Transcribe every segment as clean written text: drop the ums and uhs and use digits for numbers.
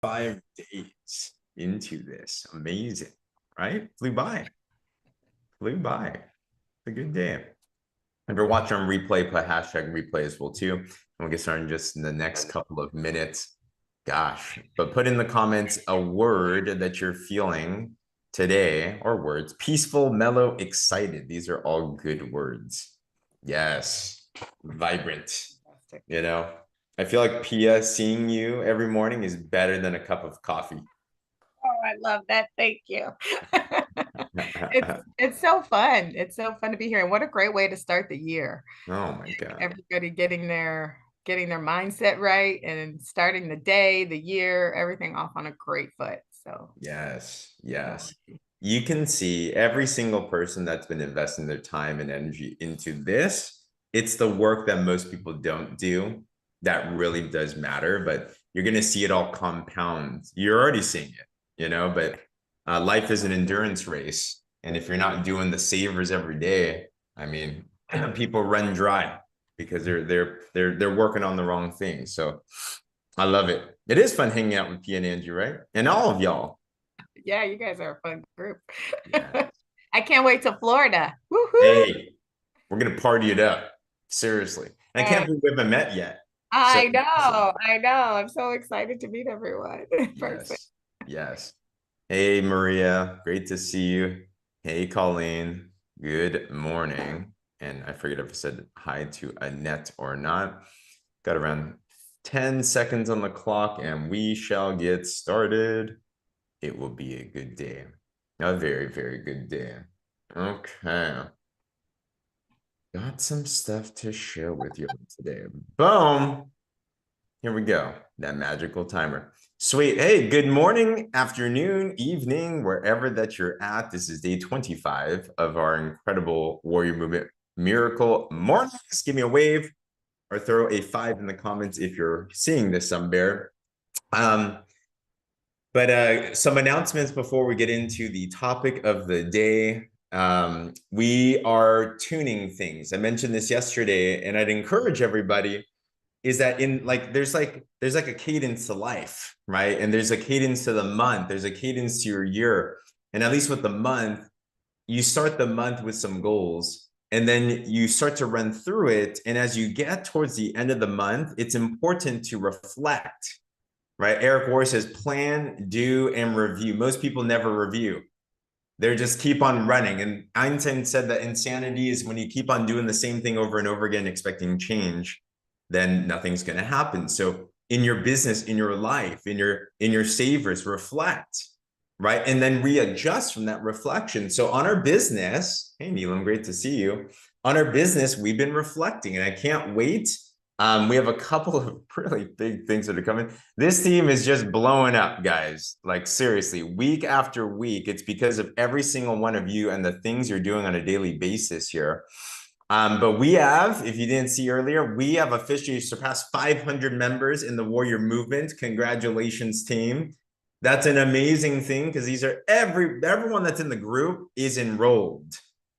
5 days into this. Amazing, right? Flew by. Flew by. It's a good day. If you're watching on replay, put hashtag replay as well too. And we'll get started just in the next couple of minutes. Gosh, but put in the comments a word that you're feeling today, or words. Peaceful, mellow, excited. These are all good words. Yes. Vibrant. You know, I feel like Pia, seeing you every morning is better than a cup of coffee. Oh, I love that. Thank you. It's so fun. It's so fun to be here. And what a great way to start the year. Oh my God. Everybody getting their mindset right and starting the day, the year, everything off on a great foot. So Yes, can't yes. wait. You can see every single person that's been investing their time and energy into this. It's the work that most people don't do that really does matter, but you're going to see it all compound. You're already seeing it, but life is an endurance race. And if you're not doing the savers every day, I mean, people run dry because they're working on the wrong thing. So I love it. It is fun hanging out with P and Angie, right? And all of y'all. Yeah, you guys are a fun group. Yeah. I can't wait to Florida. Woohoo! Hey, we're gonna party it up. Seriously. And I can't Yes, believe we haven't met yet. So I awesome. know. I know. I'm so excited to meet everyone in person. Yes. Yes. Hey, Maria. Great to see you. Hey, Colleen. Good morning. And I forget if I said hi to Annette or not. Got around 10 seconds on the clock and we shall get started. It will be a good day. A very, very good day. Okay. Got some stuff to share with you today. Boom. Here we go. That magical timer. Sweet. Hey, good morning, afternoon, evening, wherever that you're at. This is day 25 of our incredible Warrior Movement Miracle Mornings. Give me a wave or throw a 5 in the comments if you're seeing this somewhere. But some announcements before we get into the topic of the day. We are tuning things. I mentioned this yesterday, and I'd encourage everybody is that in there's like a cadence to life, right? And there's a cadence to the month, there's a cadence to your year. And at least with the month, you start the month with some goals and then you start to run through it. And as you get towards the end of the month, it's important to reflect, right? Eric Worre says, plan, do, and review. Most people never review. They just keep on running. And Einstein said that insanity is when you keep on doing the same thing over and over again, expecting change, then nothing's going to happen. So in your business, in your life, in your savers, reflect, right? And then readjust from that reflection. So on our business, hey, Neelam, great to see you. On our business, we've been reflecting, and I can't wait. We have a couple of really big things that are coming. This team is just blowing up, guys. Like seriously, week after week, it's because of every single one of you and the things you're doing on a daily basis here. But we have, if you didn't see earlier, we have officially surpassed 500 members in the Warrior Movement. Congratulations, team. That's an amazing thing because these are everyone that's in the group is enrolled,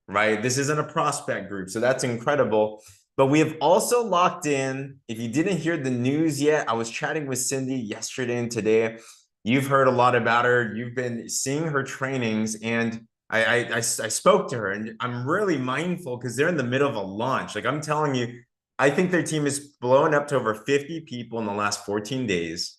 right? This isn't a prospect group, so that's incredible. But we have also locked in. If you didn't hear the news yet, I was chatting with Cindy yesterday and today. You've heard a lot about her. You've been seeing her trainings, and I spoke to her, and I'm really mindful because they're in the middle of a launch. Like I'm telling you, I think their team is blown up to over 50 people in the last 14 days.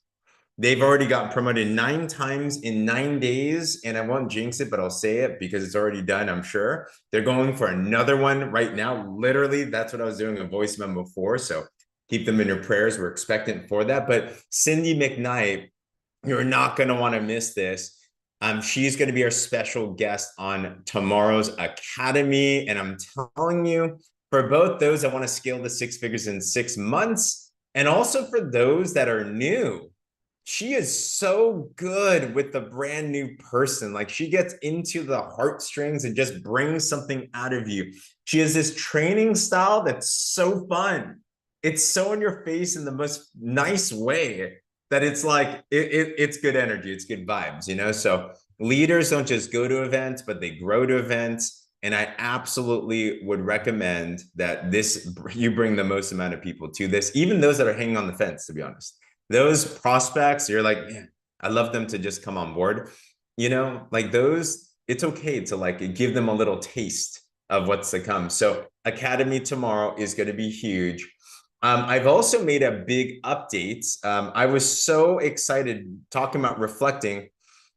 They've already gotten promoted 9 times in 9 days, and I won't jinx it, but I'll say it because it's already done, I'm sure. They're going for another one right now. Literally, that's what I was doing a voice memo before. So keep them in your prayers. We're expectant for that. But Cindy McKnight, you're not going to want to miss this. She's going to be our special guest on tomorrow's Academy. And I'm telling you, for both those that want to scale the 6 figures in 6 months, and also for those that are new, she is so good with the brand new person. Like she gets into the heartstrings and just brings something out of you. She has this training style that's so fun. It's so in your face in the most nice way that it's like it's good energy, it's good vibes. So leaders don't just go to events, but they grow to events. And I absolutely would recommend that you bring the most amount of people to this, even those that are hanging on the fence, to be honest. Those prospects, you're like, man, I love them to just come on board. Like those, it's okay to like give them a little taste of what's to come. So Academy tomorrow is going to be huge. I've also made a big update. I was so excited talking about reflecting.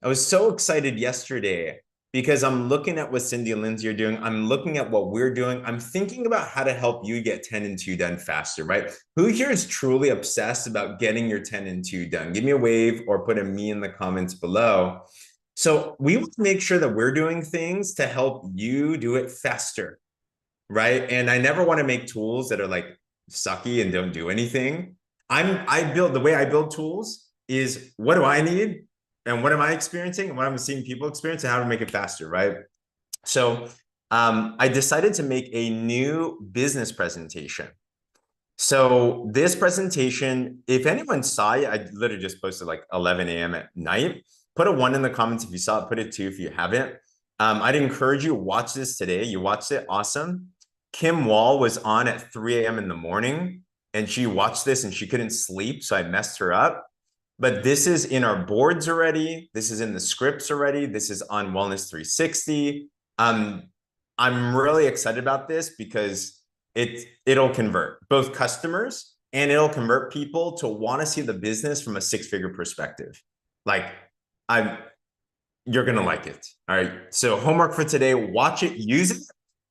I was so excited yesterday because I'm looking at what Cindy and Lindsay are doing. I'm looking at what we're doing. I'm thinking about how to help you get 10 and 2 done faster, right? Who here is truly obsessed about getting your 10 and 2 done? Give me a wave or put a me in the comments below. So we want to make sure that we're doing things to help you do it faster, right? And I never want to make tools that are like sucky and don't do anything. I build, the way I build tools is, what do I need and what am I experiencing and what I'm seeing people experience and how to make it faster, right? So I decided to make a new business presentation. So this presentation, if anyone saw it, I literally just posted like 11 a.m. at night. Put a 1 in the comments if you saw it, put a 2 if you haven't. I'd encourage you to watch this today. You watched it, awesome. Kim Wall was on at 3 a.m. in the morning and she watched this and she couldn't sleep, so I messed her up. But this is in our boards already. This is in the scripts already. This is on Wellness 360. I'm really excited about this because it'll convert both customers and it'll convert people to want to see the business from a 6-figure perspective. Like you're going to like it. All right. So homework for today, watch it, use it.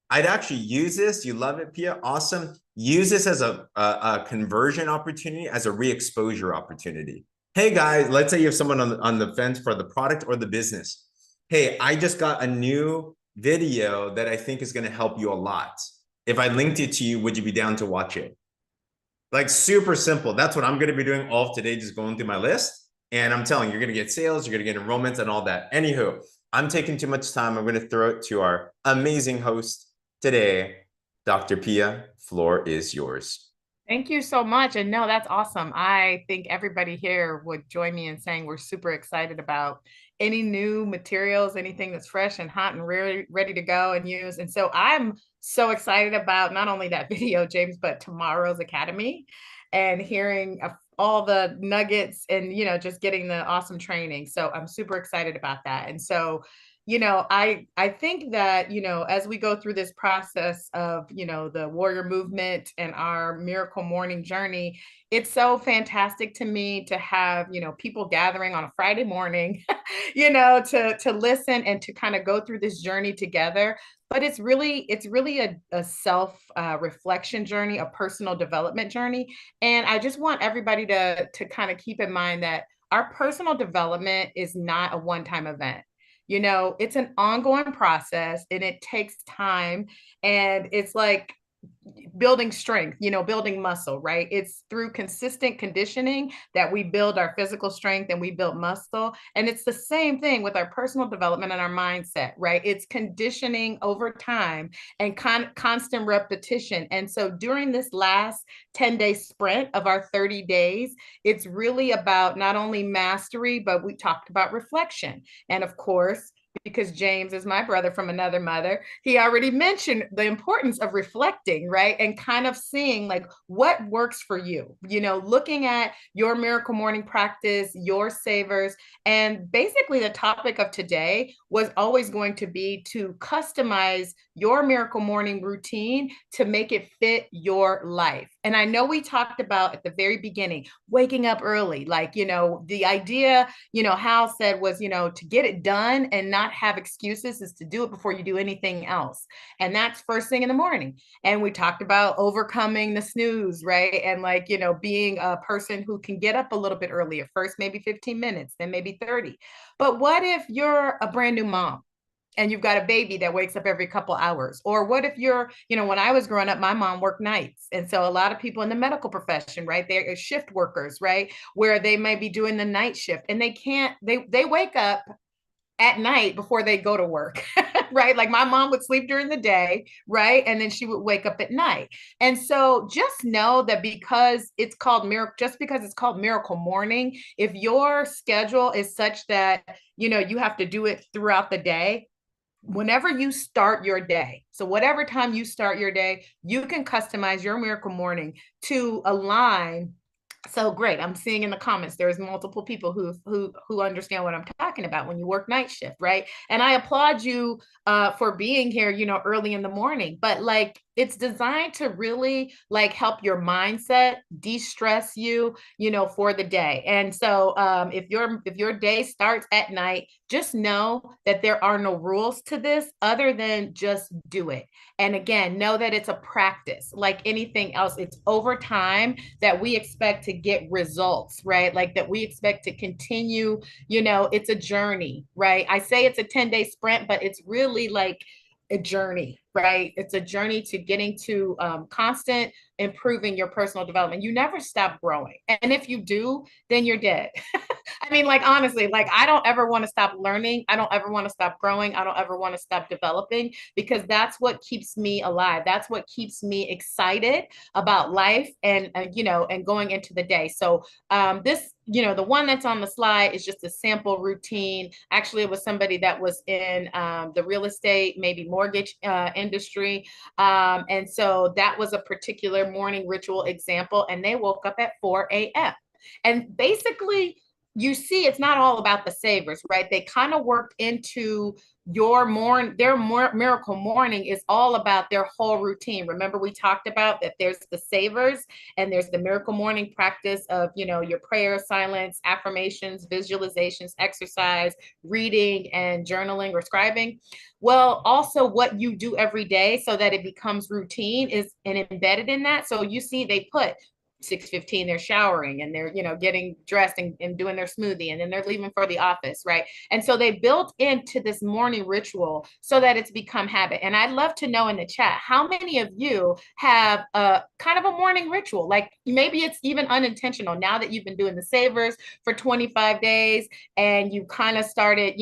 I'd actually use this. You love it, Pia. Awesome. Use this as a conversion opportunity, as a re-exposure opportunity. Hey guys, let's say you have someone on the fence for the product or the business. Hey, I just got a new video that I think is going to help you a lot. If I linked it to you, would you be down to watch it? Like super simple. That's what I'm going to be doing all of today, just going through my list. And I'm telling you, you're going to get sales, you're going to get enrollments and all that. Anywho, I'm taking too much time. I'm going to throw it to our amazing host today, Dr. Pia. Floor is yours. Thank you so much. And no, that's awesome. I think everybody here would join me in saying we're super excited about any new materials, anything that's fresh and hot and ready to go and use. And so I'm so excited about not only that video, James, but tomorrow's Academy and hearing all the nuggets and, just getting the awesome training. So I'm super excited about that. And so I think that, as we go through this process of, the warrior movement and our miracle morning journey, it's so fantastic to me to have, people gathering on a Friday morning, to listen and to kind of go through this journey together. But it's really a self reflection journey, a personal development journey. And I just want everybody to kind of keep in mind that our personal development is not a one-time event. It's an ongoing process and it takes time, and it's like building strength, building muscle, right? It's through consistent conditioning that we build our physical strength and we build muscle. And it's the same thing with our personal development and our mindset, right? It's conditioning over time and constant repetition. And so during this last 10-day sprint of our 30 days, it's really about not only mastery, but we talked about reflection. And of course, because James is my brother from another mother, he already mentioned the importance of reflecting, right? And kind of seeing like what works for you, looking at your miracle morning practice, your savers. And basically the topic of today was always going to be to customize your miracle morning routine to make it fit your life. And I know we talked about at the very beginning, waking up early, like, the idea, Hal said was, to get it done and not have excuses is to do it before you do anything else. And that's first thing in the morning. And we talked about overcoming the snooze, right? And like, being a person who can get up a little bit earlier, first maybe 15 minutes, then maybe 30. But what if you're a brand new mom? And you've got a baby that wakes up every couple hours? Or what if you're, when I was growing up, my mom worked nights. And so a lot of people in the medical profession, right, they're shift workers, right, where they might be doing the night shift and they wake up at night before they go to work, right? Like my mom would sleep during the day, right? And then she would wake up at night. And so just know that because it's called miracle morning, if your schedule is such that, you have to do it throughout the day, whenever you start your day, so whatever time you start your day, you can customize your miracle morning to align So great. I'm seeing in the comments there's multiple people who understand what I'm talking about when you work night shift, right? And I applaud you for being here, early in the morning. But like it's designed to really like help your mindset, de-stress you, for the day. And so if your day starts at night, just know that there are no rules to this other than just do it. And again, know that it's a practice like anything else. It's over time that we expect to get results, right? Like that we expect to continue, it's a journey, right? I say it's a 10-day sprint, but it's really like a journey, right? It's a journey to getting to constant improving your personal development. You never stop growing. And if you do, then you're dead. I mean, like, honestly, like, I don't ever want to stop learning. I don't ever want to stop growing. I don't ever want to stop developing because that's what keeps me alive. That's what keeps me excited about life and going into the day. So this, the one that's on the slide is just a sample routine. Actually, it was somebody that was in the real estate, maybe mortgage industry. And so that was a particular morning ritual example. And they woke up at 4 a.m. And basically, you see, it's not all about the savers, right? They kind of worked into their miracle morning is all about their whole routine. Remember, we talked about that there's the savers and there's the miracle morning practice of, your prayer, silence, affirmations, visualizations, exercise, reading, and journaling or scribing. Well, also what you do every day so that it becomes routine is and embedded in that. So you see, they put 6:15 they're showering and they're getting dressed and doing their smoothie and then they're leaving for the office, right? And so they built into this morning ritual so that it's become habit. And I'd love to know in the chat how many of you have a kind of a morning ritual, like maybe it's even unintentional now that you've been doing the savers for 25 days and you kind of started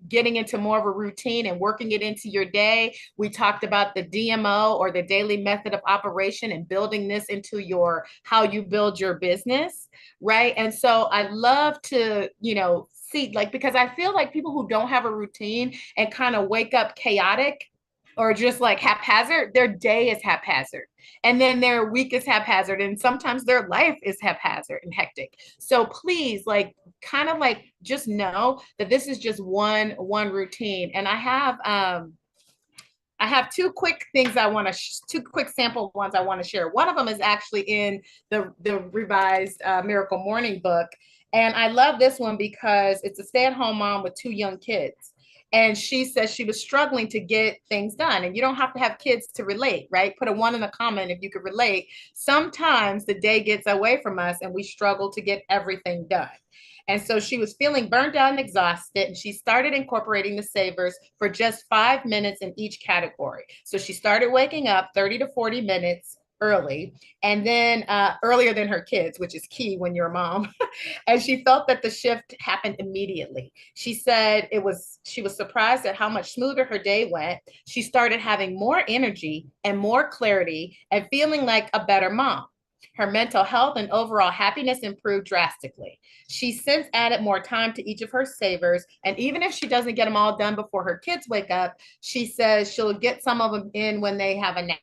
getting into more of a routine and working it into your day. We talked about the DMO or the daily method of operation and building this into your how you build your business, right? And so I love to, see like because I feel like people who don't have a routine and kind of wake up chaotic or just like haphazard, their day is haphazard. And then their week is haphazard. And sometimes their life is haphazard and hectic. So please, like, kind of like just know that this is just one routine. And I have two quick things two quick sample ones I want to share. One of them is actually in the revised Miracle Morning book. And I love this one because it's a stay-at-home mom with two young kids. And she says she was struggling to get things done. And you don't have to have kids to relate, right? Put a 1 in the comment if you could relate. Sometimes the day gets away from us and we struggle to get everything done. And so she was feeling burned out and exhausted, and she started incorporating the savers for just 5 minutes in each category. So she started waking up 30 to 40 minutes early, and then earlier than her kids, which is key when you're a mom. And she felt that the shift happened immediately. She said she was surprised at how much smoother her day went. She started having more energy and more clarity and feeling like a better mom. Her mental health and overall happiness improved drastically. She since added more time to each of her savers. And even if she doesn't get them all done before her kids wake up, she says she'll get some of them in when they have a nap.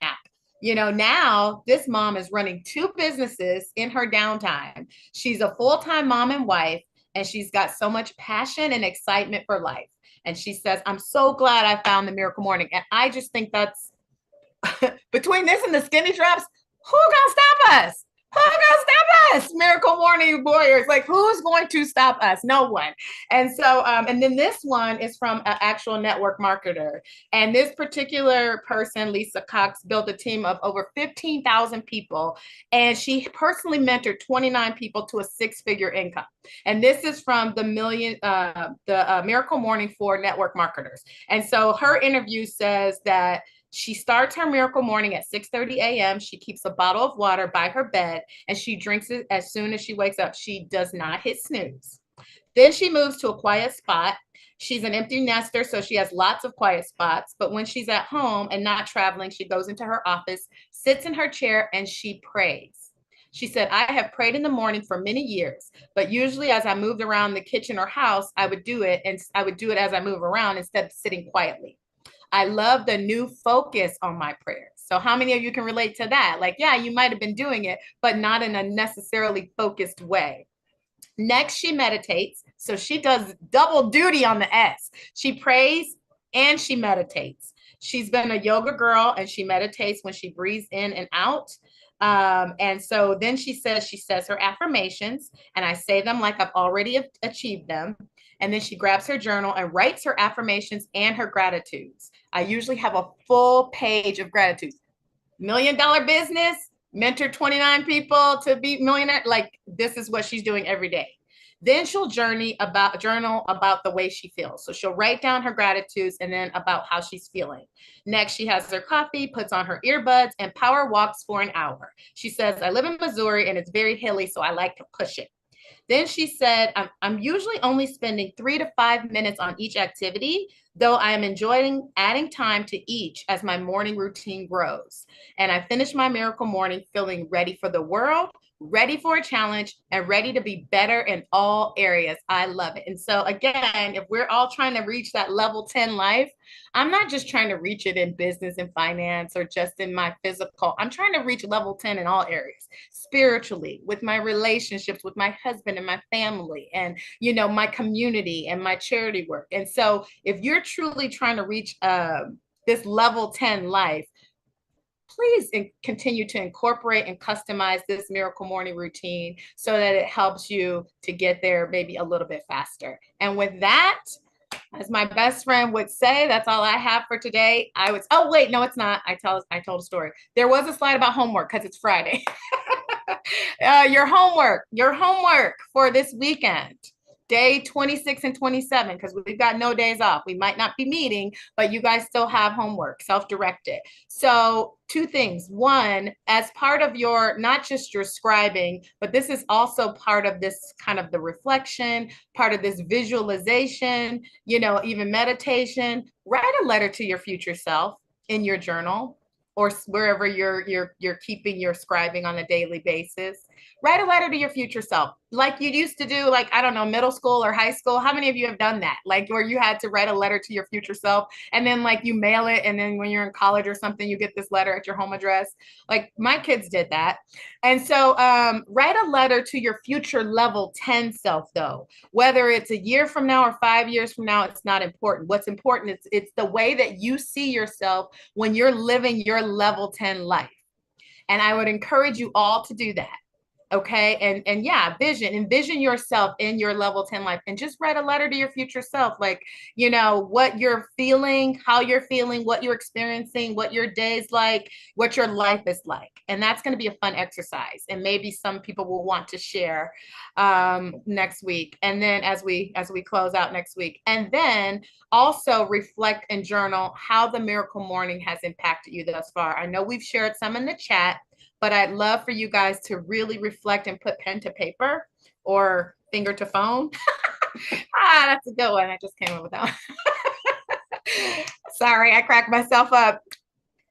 Now this mom is running 2 businesses in her downtime. She's a full-time mom and wife, and she's got so much passion and excitement for life. And she says, I'm so glad I found the Miracle Morning. And I just think that's between this and the skinny drops, who gonna stop us? Who's gonna stop us? Miracle Morning Warriors. Like, who's going to stop us? No one. And so, and then this one is from an actual network marketer. And this particular person, Lisa Cox, built a team of over 15,000 people. And she personally mentored 29 people to a 6-figure income. And this is from the Miracle Morning for network marketers. And so her interview says that she starts her miracle morning at 6:30 a.m. She keeps a bottle of water by her bed and she drinks it as soon as she wakes up. She does not hit snooze. Then she moves to a quiet spot. She's an empty nester, so she has lots of quiet spots. But when she's at home and not traveling, she goes into her office, sits in her chair, and she prays. She said, I have prayed in the morning for many years, but usually as I moved around the kitchen or house, I would do it as I move around instead of sitting quietly. I love the new focus on my prayers. So how many of you can relate to that? Like, yeah, you might have been doing it, but not in a necessarily focused way. Next, she meditates. So she does double duty on the S. She prays and she meditates. She's been a yoga girl and she meditates when she breathes in and out. And so then she says her affirmations, and I say them like I've already achieved them. And then she grabs her journal and writes her affirmations and her gratitudes. I usually have a full page of gratitudes. $1 million business, mentor 29 people to be millionaire. Like, this is what she's doing every day. Then she'll journal about the way she feels. So she'll write down her gratitudes and then about how she's feeling. Next, she has her coffee, puts on her earbuds, and power walks for an hour. She says, I live in Missouri and it's very hilly, so I like to push it. Then she said, I'm usually only spending 3 to 5 minutes on each activity, though I am enjoying adding time to each as my morning routine grows. And I finish my miracle morning feeling ready for the world, ready for a challenge, and ready to be better in all areas. I love it. And so again, if we're all trying to reach that level 10 life, I'm not just trying to reach it in business and finance or just in my physical. I'm trying to reach level 10 in all areas, spiritually, with my relationships with my husband and my family, and my community and my charity work. And so if you're truly trying to reach this level 10 life, please continue to incorporate and customize this miracle morning routine so that it helps you to get there maybe a little bit faster. And with that, as my best friend would say, that's all I have for today. Oh wait, no, it's not. I told a story. There was a slide about homework because it's Friday. Your homework for this weekend, day 26 and 27, because we've got no days off. We might not be meeting, but you guys still have homework, self-directed. So 2 things. One, as part of not just your scribing, but this is also part of this kind of the reflection, part of this visualization, even meditation. Write a letter to your future self in your journal or wherever you're keeping your scribing on a daily basis. Write a letter to your future self, like you used to do, like, I don't know, middle school or high school. How many of you have done that? Like, where you had to write a letter to your future self and then like you mail it, and then when you're in college or something, you get this letter at your home address. Like, my kids did that. And so write a letter to your future level 10 self, though. Whether it's a year from now or 5 years from now, it's not important. What's important is it's the way that you see yourself when you're living your level 10 life. And I would encourage you all to do that. Okay. And yeah, envision yourself in your level 10 life, and just write a letter to your future self. Like, what you're feeling, how you're feeling, what you're experiencing, what your day's like, what your life is like. And that's going to be a fun exercise. And maybe some people will want to share next week. And then as we close out next week, and then also reflect and journal how the miracle morning has impacted you thus far. I know we've shared some in the chat, but I'd love for you guys to really reflect and put pen to paper or finger to phone. That's a good one. I just came up with that one. Sorry, I cracked myself up.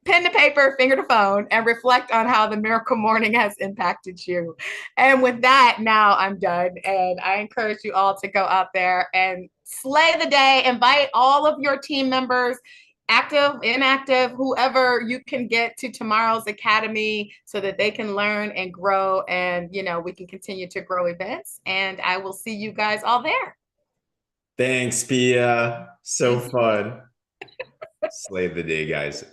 Pen to paper, finger to phone, and reflect on how the miracle morning has impacted you. And with that, now I'm done. And I encourage you all to go out there and slay the day. Invite all of your team members, active, inactive, whoever you can get to tomorrow's academy so that they can learn and grow, and we can continue to grow events. And I will see you guys all there. Thanks, Pia. So fun. Slay the day, guys.